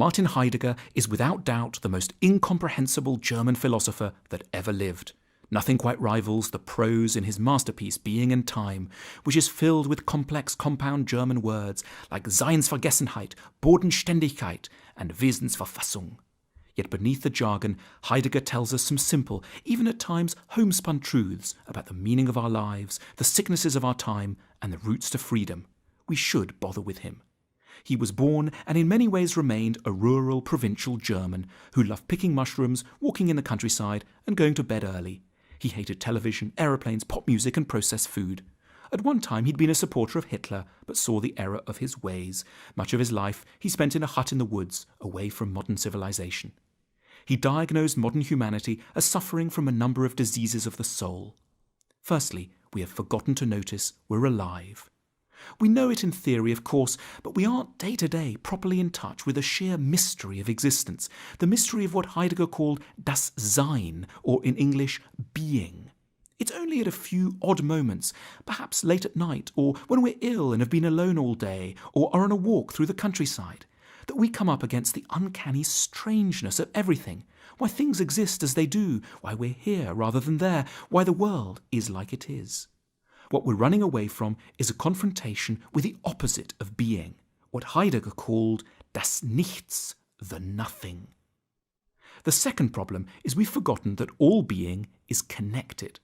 Martin Heidegger is without doubt the most incomprehensible German philosopher that ever lived. Nothing quite rivals the prose in his masterpiece Being and Time, which is filled with complex compound German words like Seinsvergessenheit, Bodenständigkeit, and Wesensverfassung. Yet beneath the jargon, Heidegger tells us some simple, even at times homespun truths about the meaning of our lives, the sicknesses of our time, and the routes to freedom. We should bother with him. He was born and in many ways remained a rural, provincial German who loved picking mushrooms, walking in the countryside, and going to bed early. He hated television, aeroplanes, pop music, and processed food. At one time he'd been a supporter of Hitler, but saw the error of his ways. Much of his life he spent in a hut in the woods, away from modern civilization. He diagnosed modern humanity as suffering from a number of diseases of the soul. Firstly, we have forgotten to notice we're alive. We know it in theory, of course, but we aren't day to day properly in touch with the sheer mystery of existence, the mystery of what Heidegger called das Sein, or in English, being. It's only at a few odd moments, perhaps late at night, or when we're ill and have been alone all day, or are on a walk through the countryside, that we come up against the uncanny strangeness of everything, why things exist as they do, why we're here rather than there, why the world is like it is. What we're running away from is a confrontation with the opposite of being, what Heidegger called das Nichts, the nothing. The second problem is we've forgotten that all being is connected.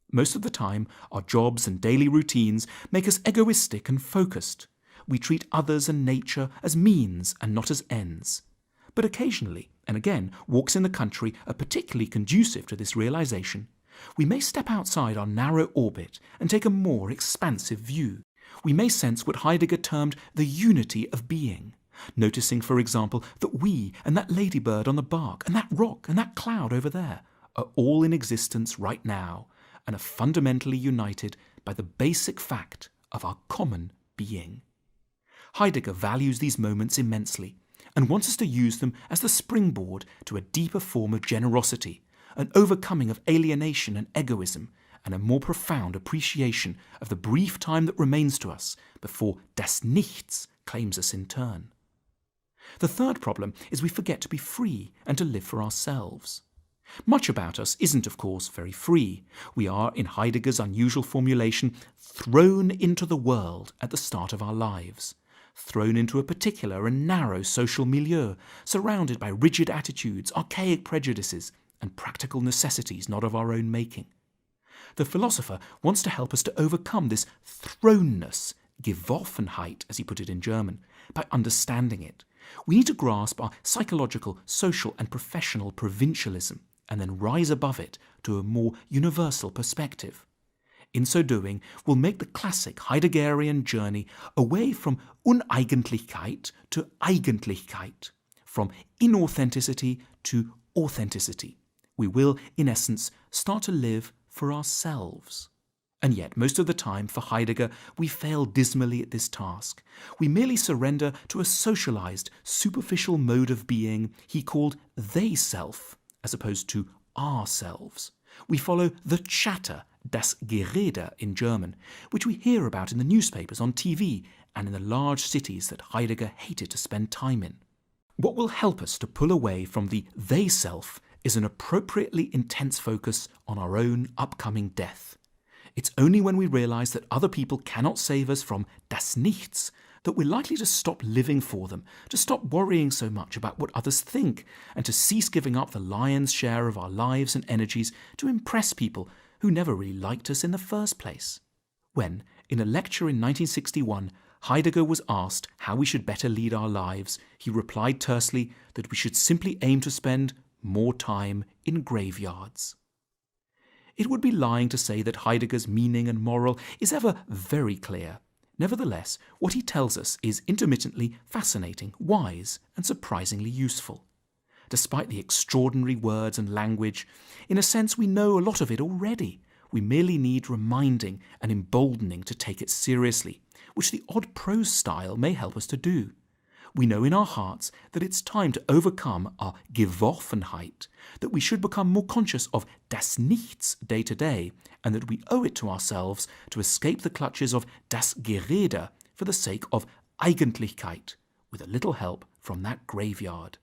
Most of the time, our jobs and daily routines make us egoistic and focused. We treat others and nature as means and not as ends. But occasionally, and again, walks in the country are particularly conducive to this realization. We may step outside our narrow orbit and take a more expansive view. We may sense what Heidegger termed the unity of being, noticing, for example, that we and that ladybird on the bark and that rock and that cloud over there are all in existence right now and are fundamentally united by the basic fact of our common being. Heidegger values these moments immensely and wants us to use them as the springboard to a deeper form of generosity, an overcoming of alienation and egoism, and a more profound appreciation of the brief time that remains to us before das Nichts claims us in turn. The third problem is we forget to be free and to live for ourselves. Much about us isn't, of course, very free. We are, in Heidegger's unusual formulation, thrown into the world at the start of our lives, thrown into a particular and narrow social milieu, surrounded by rigid attitudes, archaic prejudices, and practical necessities not of our own making. The philosopher wants to help us to overcome this thrownness, Geworfenheit, as he put it in German, by understanding it. We need to grasp our psychological, social, and professional provincialism, and then rise above it to a more universal perspective. In so doing, we'll make the classic Heideggerian journey away from Uneigentlichkeit to Eigentlichkeit, from inauthenticity to authenticity. We will, in essence, start to live for ourselves. And yet, most of the time, for Heidegger, we fail dismally at this task. We merely surrender to a socialized, superficial mode of being he called they-self, as opposed to ourselves. We follow the chatter, das Gerede in German, which we hear about in the newspapers, on TV, and in the large cities that Heidegger hated to spend time in. What will help us to pull away from the they-self is an appropriately intense focus on our own upcoming death. It's only when we realize that other people cannot save us from das Nichts that we're likely to stop living for them, to stop worrying so much about what others think, and to cease giving up the lion's share of our lives and energies to impress people who never really liked us in the first place. When, in a lecture in 1961, Heidegger was asked how we should better lead our lives, he replied tersely that we should simply aim to spend more time in graveyards. It would be lying to say that Heidegger's meaning and moral is ever very clear. Nevertheless, what he tells us is intermittently fascinating, wise, and surprisingly useful. Despite the extraordinary words and language, in a sense we know a lot of it already. We merely need reminding and emboldening to take it seriously, which the odd prose style may help us to do. We know in our hearts that it's time to overcome our Geworfenheit, that we should become more conscious of das Nichts day to day, and that we owe it to ourselves to escape the clutches of das Gerede for the sake of Eigentlichkeit, with a little help from that graveyard.